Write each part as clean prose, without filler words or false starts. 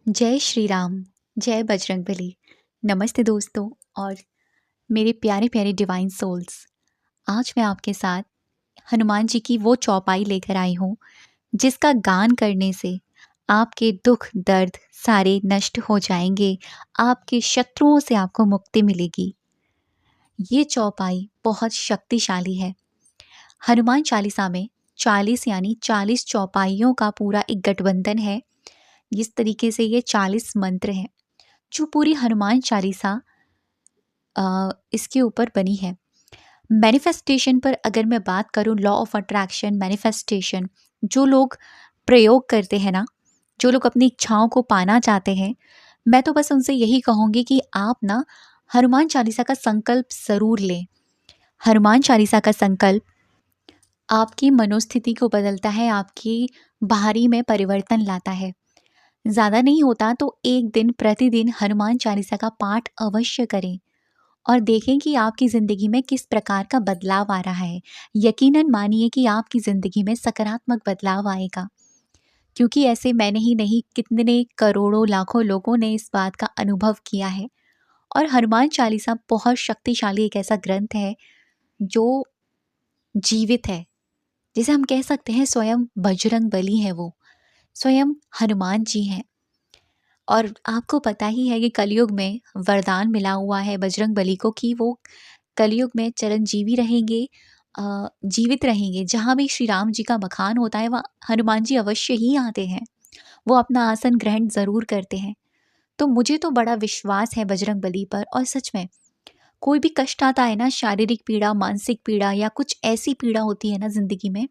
जय श्री राम, जय बजरंगबली। नमस्ते दोस्तों और मेरे प्यारे प्यारे डिवाइन सोल्स। आज मैं आपके साथ हनुमान जी की वो चौपाई लेकर आई हूँ जिसका गान करने से आपके दुख दर्द सारे नष्ट हो जाएंगे, आपके शत्रुओं से आपको मुक्ति मिलेगी। ये चौपाई बहुत शक्तिशाली है। हनुमान चालीसा में 40 यानी 40 चौपाइयों का पूरा एक गठबंधन है। जिस तरीके से ये 40 मंत्र हैं जो पूरी हनुमान चालीसा इसके ऊपर बनी है। मैनिफेस्टेशन पर अगर मैं बात करूं, लॉ ऑफ अट्रैक्शन, मैनिफेस्टेशन जो लोग प्रयोग करते हैं ना, जो लोग अपनी इच्छाओं को पाना चाहते हैं, मैं तो बस उनसे यही कहूँगी कि आप ना हनुमान चालीसा का संकल्प ज़रूर लें। हनुमान चालीसा का संकल्प आपकी मनोस्थिति को बदलता है, आपकी बाहरी में परिवर्तन लाता है। ज़्यादा नहीं होता तो एक दिन प्रतिदिन हनुमान चालीसा का पाठ अवश्य करें और देखें कि आपकी ज़िंदगी में किस प्रकार का बदलाव आ रहा है। यकीनन मानिए कि आपकी ज़िंदगी में सकारात्मक बदलाव आएगा, क्योंकि ऐसे मैंने ही नहीं, कितने करोड़ों लाखों लोगों ने इस बात का अनुभव किया है। और हनुमान चालीसा बहुत शक्तिशाली एक ऐसा ग्रंथ है जो जीवित है, जिसे हम कह सकते हैं स्वयं बजरंग बली है, वो स्वयं हनुमान जी हैं। और आपको पता ही है कि कलयुग में वरदान मिला हुआ है बजरंग बली को कि वो कलयुग में चिरंजीवी रहेंगे, जीवित रहेंगे। जहाँ भी श्री राम जी का बखान होता है वहाँ हनुमान जी अवश्य ही आते हैं, वो अपना आसन ग्रहण ज़रूर करते हैं। तो मुझे तो बड़ा विश्वास है बजरंग बली पर। और सच में कोई भी कष्ट आता है ना, शारीरिक पीड़ा, मानसिक पीड़ा या कुछ ऐसी पीड़ा होती है ना ज़िंदगी में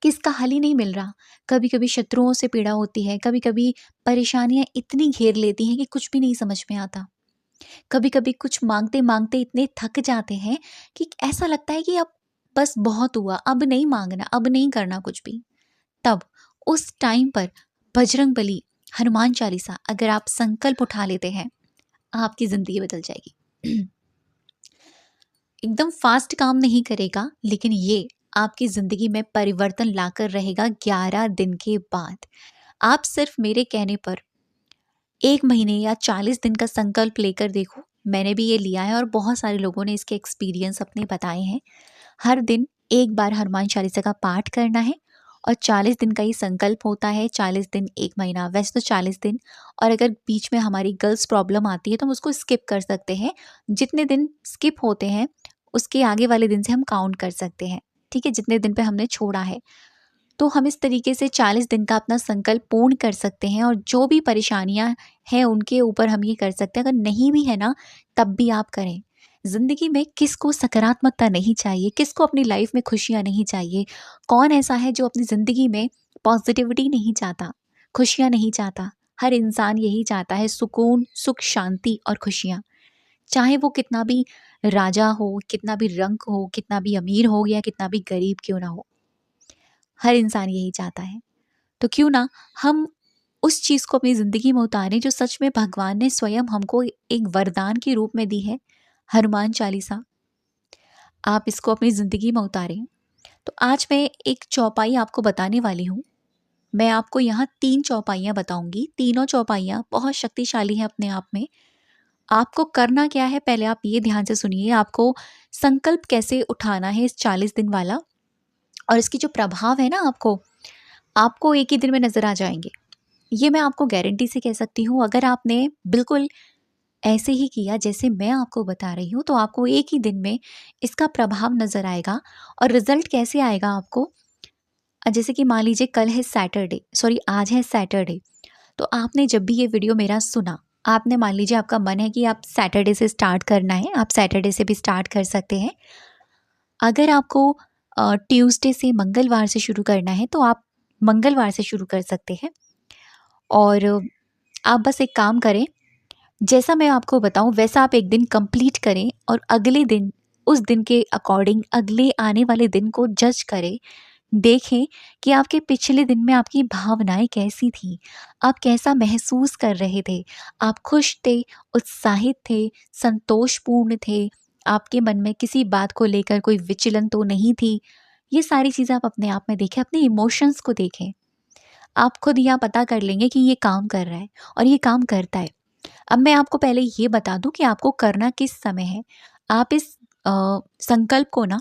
कि इसका हल ही नहीं मिल रहा। कभी कभी शत्रुओं से पीड़ा होती है, कभी कभी परेशानियां इतनी घेर लेती हैं कि कुछ भी नहीं समझ में आता। कभी कभी कुछ मांगते मांगते इतने थक जाते हैं कि ऐसा लगता है कि अब बस बहुत हुआ, अब नहीं मांगना, अब नहीं करना कुछ भी। तब उस टाइम पर बजरंग बली, हनुमान चालीसा अगर आप संकल्प उठा लेते हैं, आपकी जिंदगी बदल जाएगी। एकदम फास्ट काम नहीं करेगा, लेकिन ये आपकी ज़िंदगी में परिवर्तन लाकर रहेगा 11 दिन के बाद। आप सिर्फ मेरे कहने पर 1 महीने या 40 दिन का संकल्प लेकर देखो। मैंने भी ये लिया है और बहुत सारे लोगों ने इसके एक्सपीरियंस अपने बताए हैं। हर दिन एक बार हनुमान चालीसा का पाठ करना है और 40 दिन का ये संकल्प होता है। 40 दिन, 1 महीना, वैसे तो 40 दिन। और अगर बीच में हमारी गर्ल्स प्रॉब्लम आती है तो हम उसको स्किप कर सकते हैं। जितने दिन स्किप होते हैं उसके आगे वाले दिन से हम काउंट कर सकते हैं, ठीक है, जितने दिन पे हमने छोड़ा है। तो हम इस तरीके से 40 दिन का अपना संकल्प पूर्ण कर सकते हैं और जो भी परेशानियां हैं उनके ऊपर हम ये कर सकते हैं। अगर नहीं भी है ना, तब भी आप करें। ज़िंदगी में किसको सकारात्मकता नहीं चाहिए, किसको अपनी लाइफ में खुशियाँ नहीं चाहिए? कौन ऐसा है जो अपनी ज़िंदगी में पॉजिटिविटी नहीं चाहता, खुशियाँ नहीं चाहता? हर इंसान यही चाहता है, सुकून, सुख, शांति और खुशियाँ। चाहे वो कितना भी राजा हो, कितना भी रंक हो, कितना भी अमीर हो या कितना भी गरीब क्यों ना हो, हर इंसान यही चाहता है। तो क्यों ना हम उस चीज़ को अपनी ज़िंदगी में उतारें जो सच में भगवान ने स्वयं हमको एक वरदान के रूप में दी है, हनुमान चालीसा। आप इसको अपनी ज़िंदगी में उतारें। तो आज मैं एक चौपाई आपको बताने वाली हूँ। मैं आपको यहाँ 3 चौपाइयाँ बताऊँगी। तीनों चौपाइयाँ बहुत शक्तिशाली हैं अपने आप में। आपको करना क्या है, पहले आप ये ध्यान से सुनिए। आपको संकल्प कैसे उठाना है इस 40 दिन वाला, और इसकी जो प्रभाव है ना, आपको एक ही दिन में नज़र आ जाएँगे। ये मैं आपको गारंटी से कह सकती हूँ। अगर आपने बिल्कुल ऐसे ही किया जैसे मैं आपको बता रही हूँ, तो आपको एक ही दिन में इसका प्रभाव नज़र आएगा। और रिज़ल्ट कैसे आएगा आपको? जैसे कि मान लीजिए कल है सैटरडे, सॉरी आज है सैटरडे, तो आपने जब भी ये वीडियो मेरा सुना, आपने मान लीजिए आपका मन है कि आप सैटरडे से स्टार्ट करना है, आप सैटरडे से भी स्टार्ट कर सकते हैं। अगर आपको ट्यूसडे से, मंगलवार से शुरू करना है तो आप मंगलवार से शुरू कर सकते हैं। और आप बस एक काम करें, जैसा मैं आपको बताऊं वैसा आप एक दिन कंप्लीट करें और अगले दिन उस दिन के अकॉर्डिंग अगले आने वाले दिन को जज करें। देखें कि आपके पिछले दिन में आपकी भावनाएं कैसी थी, आप कैसा महसूस कर रहे थे, आप खुश थे, उत्साहित थे, संतोषपूर्ण थे, आपके मन में किसी बात को लेकर कोई विचलन तो नहीं थी। ये सारी चीज़ें आप अपने आप में देखें, अपने इमोशंस को देखें। आप खुद यहाँ पता कर लेंगे कि ये काम कर रहा है और ये काम करता है। अब मैं आपको पहले ये बता दूँ कि आपको करना किस समय है। आप इस संकल्प को ना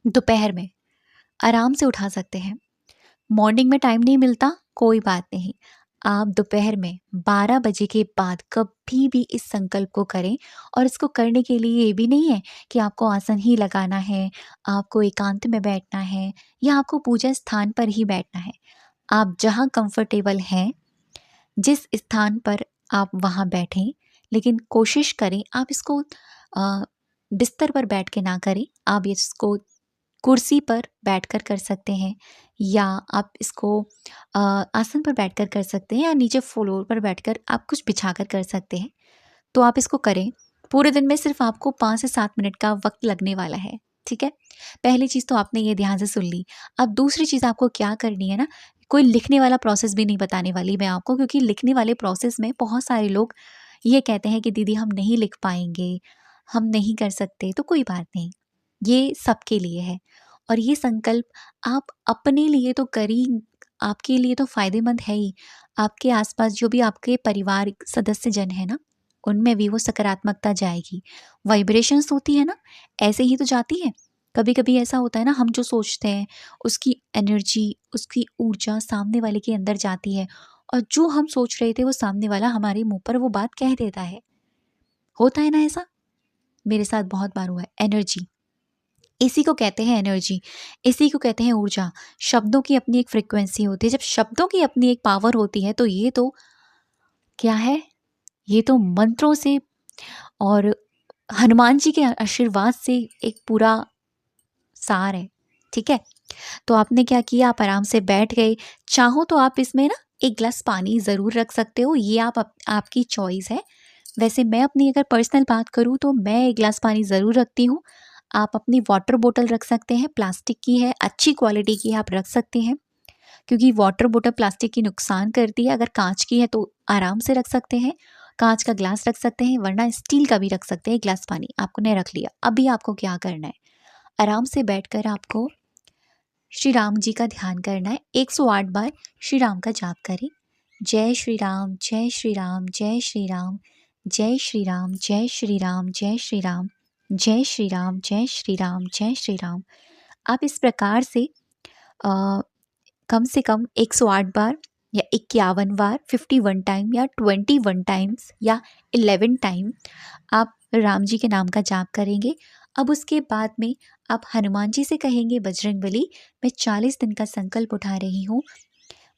दोपहर में आराम से उठा सकते हैं। मॉर्निंग में टाइम नहीं मिलता, कोई बात नहीं। आप दोपहर में 12 बजे के बाद कभी भी इस संकल्प को करें। और इसको करने के लिए ये भी नहीं है कि आपको आसन ही लगाना है, आपको एकांत में बैठना है या आपको पूजा स्थान पर ही बैठना है। आप जहाँ कंफर्टेबल हैं, जिस स्थान पर आप वहाँ बैठें, लेकिन कोशिश करें आप इसको बिस्तर पर बैठ के ना करें। आप इसको कुर्सी पर बैठकर कर सकते हैं या आप इसको आसन पर बैठकर कर सकते हैं या नीचे फ्लोर पर बैठकर आप कुछ बिछाकर कर सकते हैं। तो आप इसको करें। पूरे दिन में सिर्फ आपको 5 से 7 मिनट का वक्त लगने वाला है, ठीक है? पहली चीज़ तो आपने ये ध्यान से सुन ली। अब दूसरी चीज़ आपको क्या करनी है ना, कोई लिखने वाला प्रोसेस भी नहीं बताने वाली मैं आपको, क्योंकि लिखने वाले प्रोसेस में बहुत सारे लोग ये कहते हैं कि दीदी हम नहीं लिख पाएँगे, हम नहीं कर सकते। तो कोई बात नहीं, ये सबके लिए है। और ये संकल्प आप अपने लिए तो करी, आपके लिए तो फ़ायदेमंद है ही। आपके आस-पास जो भी आपके परिवार सदस्य जन हैं ना, उनमें भी वो सकारात्मकता जाएगी। वाइब्रेशंस होती है ना, ऐसे ही तो जाती है। कभी-कभी ऐसा होता है ना, हम जो सोचते हैं उसकी एनर्जी, उसकी ऊर्जा सामने वाले के अंदर जाती है और जो हम सोच रहे थे वो सामने वाला हमारे मुँह पर वो बात कह देता है। होता है ना ऐसा? मेरे साथ बहुत बार हुआ है। एनर्जी, इसी को कहते हैं एनर्जी, इसी को कहते हैं ऊर्जा। शब्दों की अपनी एक फ्रीक्वेंसी होती है। जब शब्दों की अपनी एक पावर होती है तो ये तो क्या है, ये तो मंत्रों से और हनुमान जी के आशीर्वाद से एक पूरा सार है, ठीक है? तो आपने क्या किया, आप आराम से बैठ गए। चाहो तो आप इसमें ना 1 ग्लास पानी ज़रूर रख सकते हो, ये आपकी चॉइस है। वैसे मैं अपनी अगर पर्सनल बात करूँ तो मैं 1 ग्लास पानी ज़रूर रखती हूँ। आप अपनी वाटर बॉटल रख सकते हैं, प्लास्टिक की है, अच्छी क्वालिटी की आप रख सकते हैं, क्योंकि वाटर बॉटल प्लास्टिक की नुकसान करती है। अगर काँच की है तो आराम से रख सकते हैं, काँच का ग्लास रख सकते हैं, वरना स्टील का भी रख सकते हैं। 1 ग्लास पानी आपने रख लिया। अभी आपको क्या करना है, आराम से बैठकर आपको श्री राम जी का ध्यान करना है। 108 बार श्री राम का जाप करें। जय श्री राम, जय श्री राम, जय श्री राम, जय श्री राम, जय श्री राम, जय श्री राम, जय श्री राम, जय श्री राम, जय श्री राम। आप इस प्रकार से अ, कम से कम 108 बार या 51 बार, 51 टाइम या 21 टाइम्स या 11 टाइम आप राम जी के नाम का जाप करेंगे। अब उसके बाद में आप हनुमान जी से कहेंगे, बजरंगबली मैं 40 दिन का संकल्प उठा रही हूँ।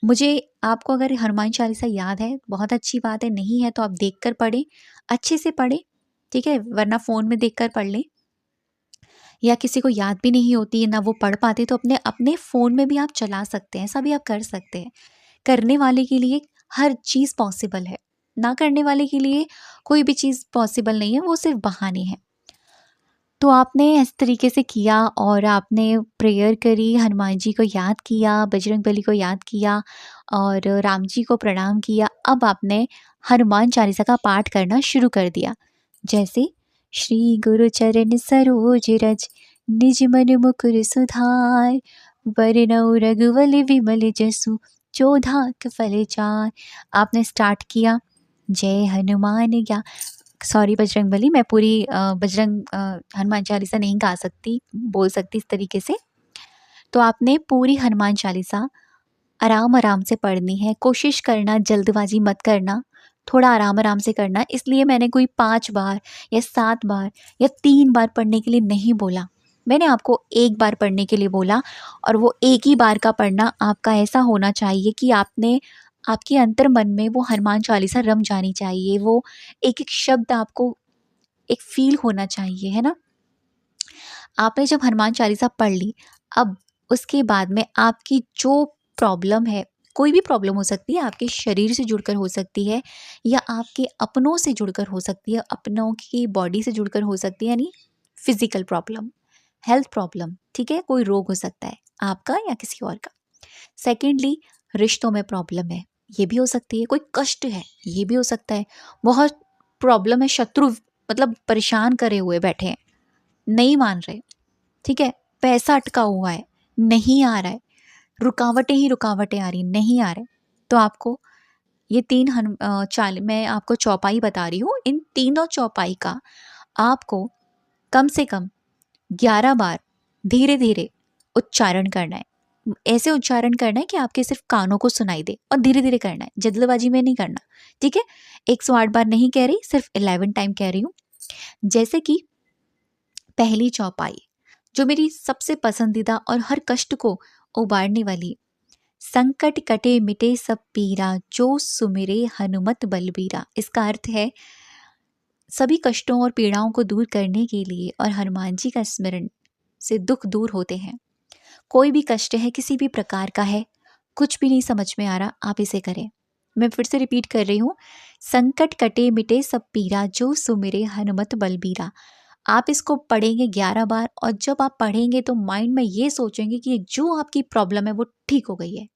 मुझे, आपको अगर हनुमान चालीसा याद है बहुत अच्छी बात है, नहीं है तो आप देख कर पढ़ें, अच्छे से पढ़ें, ठीक है? वरना फ़ोन में देख कर पढ़ लें। या किसी को याद भी नहीं होती है, ना वो पढ़ पाते, तो अपने अपने फ़ोन में भी आप चला सकते हैं, ऐसा भी आप कर सकते हैं। करने वाले के लिए हर चीज़ पॉसिबल है, ना करने वाले के लिए कोई भी चीज़ पॉसिबल नहीं है, वो सिर्फ़ बहाने हैं। तो आपने इस तरीके से किया और आपने प्रेयर करी, हनुमान जी को याद किया, बजरंगबली को याद किया और राम जी को प्रणाम किया। अब आपने हनुमान चालीसा का पाठ करना शुरू कर दिया। जैसे श्री गुरु चरण सरोज रज, निज मन मुकुर सुधार, बरनउँ रघुवर विमल जसु, जो दायक फल चार। आपने स्टार्ट किया, जय हनुमान ज्ञा सॉरी बजरंगबली, मैं पूरी हनुमान चालीसा नहीं गा सकती, बोल सकती इस तरीके से। तो आपने पूरी हनुमान चालीसा आराम-आराम से पढ़नी है, कोशिश करना जल्दबाजी मत करना, थोड़ा आराम-आराम से करना। इसलिए मैंने कोई 5 बार या 7 बार या 3 बार पढ़ने के लिए नहीं बोला। मैंने आपको 1 बार पढ़ने के लिए बोला और वो एक ही बार का पढ़ना आपका ऐसा होना चाहिए कि आपके अंतर्मन में वो हनुमान चालीसा रम जानी चाहिए, वो एक-एक शब्द आपको एक फ़ील होना चाहिए, है ना? आपने जब हनुमान चालीसा पढ़ ली, अब उसके बाद में आपकी जो प्रॉब्लम है, कोई भी प्रॉब्लम हो सकती है, आपके शरीर से जुड़कर हो सकती है या आपके अपनों से जुड़कर हो सकती है, अपनों की बॉडी से जुड़कर हो सकती है, यानी फिज़िकल प्रॉब्लम, हेल्थ प्रॉब्लम, ठीक है? कोई रोग हो सकता है, आपका या किसी और का। सेकेंडली, रिश्तों में प्रॉब्लम है, ये भी हो सकती है। कोई कष्ट है, ये भी हो सकता है। बहुत प्रॉब्लम है, शत्रु मतलब परेशान करे हुए बैठे हैं, नहीं मान रहे, ठीक है? पैसा अटका हुआ है, नहीं आ रहा है, रुकावटें ही रुकावटें आ रही, नहीं आ रहे, तो आपको ये 3 मैं आपको चौपाई बता रही हूँ। इन तीनों चौपाई का आपको कम से कम 11 बार धीरे-धीरे उच्चारण करना है। ऐसे उच्चारण करना है कि आपके सिर्फ़ कानों को सुनाई दे, और धीरे-धीरे करना है, जल्दबाजी में नहीं करना, ठीक है? 108 बार नहीं कह रही, सिर्फ़ 11 टाइम कह रही हूँ। जैसे कि पहली चौपाई, जो मेरी सबसे पसंदीदा और हर कष्ट को उबारने वाली, संकट कटे मिटे सब पीरा, जो सुमिरे हनुमत बलबीरा। इसका अर्थ है सभी कष्टों और पीड़ाओं को दूर करने के लिए और हनुमान जी का स्मरण से दुख दूर होते हैं। कोई भी कष्ट है, किसी भी प्रकार का है, कुछ भी नहीं समझ में आ रहा, आप इसे करें। मैं फिर से रिपीट कर रही हूँ, संकट कटे मिटे सब पीरा, जो सुमिरे हनुमत बलबीरा। आप इसको पढ़ेंगे 11 बार, और जब आप पढ़ेंगे तो माइंड में ये सोचेंगे कि जो आपकी प्रॉब्लम है वो ठीक हो गई है।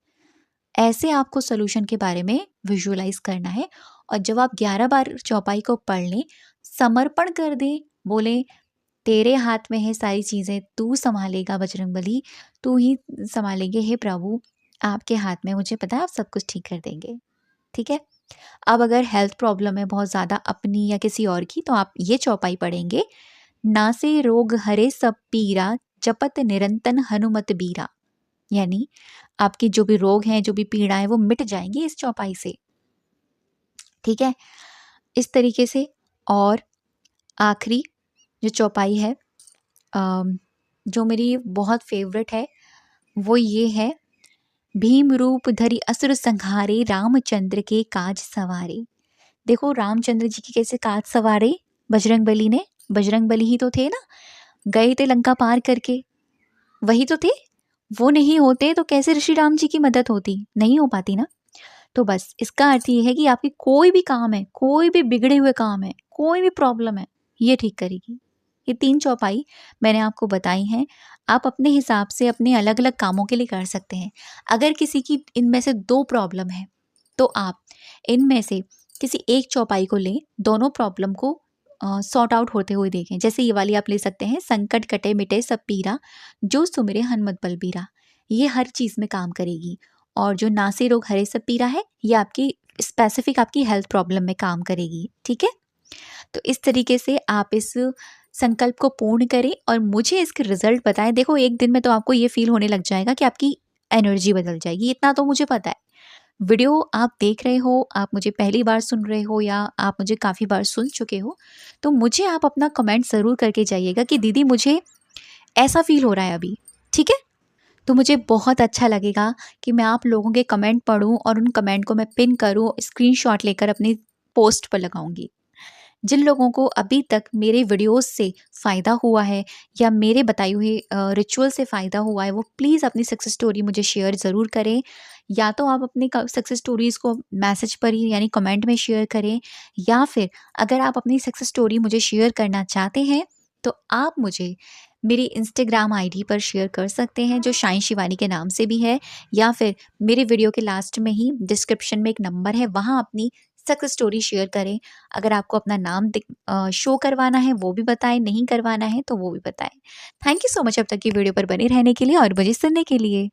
ऐसे आपको सोल्यूशन के बारे में विजुअलाइज करना है। और जब आप 11 बार चौपाई को पढ़ लें, समर्पण कर दें, बोले तेरे हाथ में है सारी चीज़ें, तू संभालेगा बजरंगबली, तू ही संभालेंगे हे प्रभु, आपके हाथ में, मुझे पता है आप सब कुछ ठीक कर देंगे, ठीक है? अब अगर हेल्थ प्रॉब्लम है बहुत ज़्यादा अपनी या किसी और की, तो आप ये चौपाई पढ़ेंगे, नासे रोग हरे सब पीरा, जपत निरंतन हनुमत बीरा। यानी आपके जो भी रोग हैं, जो भी पीड़ा है, वो मिट जाएंगी इस चौपाई से, ठीक है? इस तरीके से। और आखिरी जो चौपाई है, जो मेरी बहुत फेवरेट है, वो ये है, भीम रूप धरि असुर संहारे, रामचंद्र के काज सवारे। देखो रामचंद्र जी के कैसे काज सवारे बजरंगबली ने, बजरंगबली ही तो थे ना, गए थे लंका पार करके, वही तो थे। वो नहीं होते तो कैसे ऋषि राम जी की मदद होती, नहीं हो पाती ना। तो बस इसका अर्थ ये है कि आपकी कोई भी काम है, कोई भी बिगड़े हुए काम है, कोई भी प्रॉब्लम है, ये ठीक करेगी। ये 3 चौपाई मैंने आपको बताई हैं। आप अपने हिसाब से अपने अलग-अलग कामों के लिए कर सकते हैं। अगर किसी की इनमें से 2 प्रॉब्लम है, तो आप इनमें से किसी एक चौपाई को लें, दोनों प्रॉब्लम को सॉर्ट आउट होते हुए देखें। जैसे ये वाली आप ले सकते हैं, संकट कटे मिटे सब पीरा, जो सुमिरे हनुमत बलबीरा। ये हर चीज़ में काम करेगी। और जो नासे रोग हरे सब पीरा है, ये आपकी स्पेसिफिक आपकी हेल्थ प्रॉब्लम में काम करेगी, ठीक है? तो इस तरीके से आप इस संकल्प को पूर्ण करें और मुझे इसके रिजल्ट बताएं। देखो 1 दिन में तो आपको ये फील होने लग जाएगा कि आपकी एनर्जी बदल जाएगी, इतना तो मुझे पता है। वीडियो आप देख रहे हो, आप मुझे पहली बार सुन रहे हो या आप मुझे काफ़ी बार सुन चुके हो, तो मुझे आप अपना कमेंट ज़रूर करके जाइएगा कि दीदी मुझे ऐसा फील हो रहा है अभी, ठीक है? तो मुझे बहुत अच्छा लगेगा कि मैं आप लोगों के कमेंट पढूँ और उन कमेंट को मैं पिन करूँ, स्क्रीनशॉट लेकर अपनी पोस्ट पर लगाऊँगी। जिन लोगों को अभी तक मेरे वीडियोस से फ़ायदा हुआ है या मेरे बताए हुए रिचुअल से फ़ायदा हुआ है, वो प्लीज़ अपनी सक्सेस स्टोरी मुझे शेयर ज़रूर करें। या तो आप अपनी सक्सेस स्टोरीज़ को मैसेज पर ही यानी कमेंट में शेयर करें, या फिर अगर आप अपनी सक्सेस स्टोरी मुझे शेयर करना चाहते हैं, तो आप मुझे मेरी इंस्टाग्राम आईडी पर शेयर कर सकते हैं, जो शाइन शिवानी के नाम से भी है, या फिर मेरे वीडियो के लास्ट में ही डिस्क्रिप्शन में एक नंबर है, वहाँ अपनी सक्सेस स्टोरी शेयर करें। अगर आपको अपना नाम शो करवाना है वो भी बताएं, नहीं करवाना है तो वो भी बताएं। थैंक यू सो मच अब तक की वीडियो पर बने रहने के लिए और मुझे सुनने के लिए।